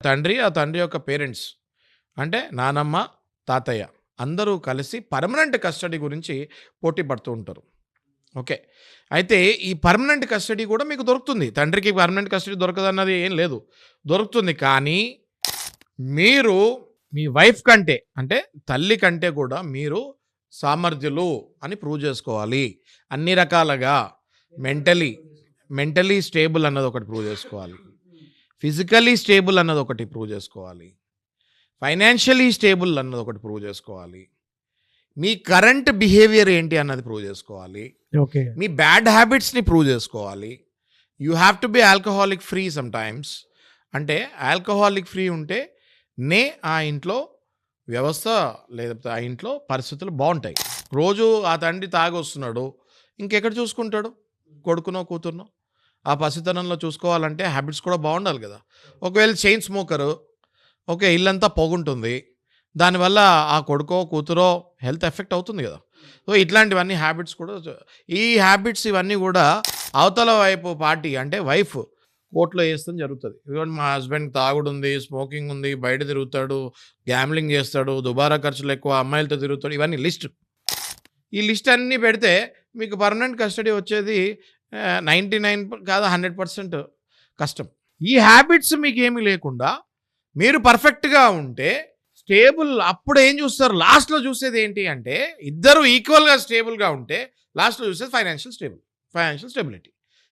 తండ్రి, ఆ తండ్రి యొక్క పేరెంట్స్ అంటే నానమ్మ, తాతయ్య అందరూ కలిసి పర్మనెంట్ కస్టడీ గురించి పోటీ పడుతూ ఉంటారు. ఓకే. అయితే ఈ పర్మనెంట్ కస్టడీ కూడా మీకు దొరుకుతుంది. తండ్రికి పర్మనెంట్ కస్టడీ దొరకదన్నది ఏం లేదు. దొరుకుతుంది. కానీ మీరు మీ వైఫ్ కంటే అంటే తల్లి కంటే కూడా మీరు సామర్థ్యులు అని ప్రూవ్ చేసుకోవాలి. అన్ని రకాలుగా మెంటలీ స్టేబుల్ అన్నది ఒకటి ప్రూవ్ చేసుకోవాలి. ఫిజికలీ స్టేబుల్ అన్నది ఒకటి ప్రూవ్ చేసుకోవాలి. ఫైనాన్షియలీ స్టేబుల్ అన్నది ఒకటి ప్రూవ్ చేసుకోవాలి. మీ కరెంట్ బిహేవియర్ ఏంటి అన్నది ప్రూవ్ చేసుకోవాలి. ఓకే. మీ బ్యాడ్ హ్యాబిట్స్ని ప్రూవ్ చేసుకోవాలి. You have to be alcoholic free some times. అంటే ఆల్కహాలిక్ ఫ్రీ ఉంటే ఆ ఇంట్లో వ్యవస్థ లేకపోతే ఆ ఇంట్లో పరిస్థితులు బాగుంటాయి. రోజు ఆ తండ్రి తాగి వస్తున్నాడు, ఇంకెక్కడ చూసుకుంటాడు? కొడుకునో కూతురునో. ఆ పసితనంలో చూసుకోవాలంటే హ్యాబిట్స్ కూడా బాగుండాలి కదా. ఒకవేళ చైన్ స్మోకరు, ఓకే, ఇల్లంతా పొగుంటుంది, దానివల్ల ఆ కొడుకో కూతురో హెల్త్ ఎఫెక్ట్ అవుతుంది కదా. సో ఇట్లాంటివన్నీ హ్యాబిట్స్ కూడా, ఈ హ్యాబిట్స్ ఇవన్నీ కూడా అవతల వైపు పార్టీ అంటే వైఫ్ కోర్టులో వేస్తాం జరుగుతుంది. ఇదిగోండి మా హస్బెండ్ తాగుడు ఉంది, స్మోకింగ్ ఉంది, బయట తిరుగుతాడు, గ్యామ్లింగ్ చేస్తాడు, దుబారా ఖర్చులు ఎక్కువ, అమ్మాయిలతో తిరుగుతాడు, ఇవన్నీ లిస్ట్. ఈ లిస్ట్ అన్నీ పెడితే మీకు పర్మనెంట్ కస్టడీ వచ్చేది 99 కాదు 100% కష్టం. ఈ హ్యాబిట్స్ మీకు ఏమీ లేకుండా మీరు పర్ఫెక్ట్గా ఉంటే స్టేబుల్, అప్పుడు ఏం చూస్తారు? లాస్ట్లో చూసేది ఏంటి అంటే ఇద్దరు ఈక్వల్గా స్టేబుల్గా ఉంటే లాస్ట్లో చూసేది ఫైనాన్షియల్ స్టేబిలిటీ.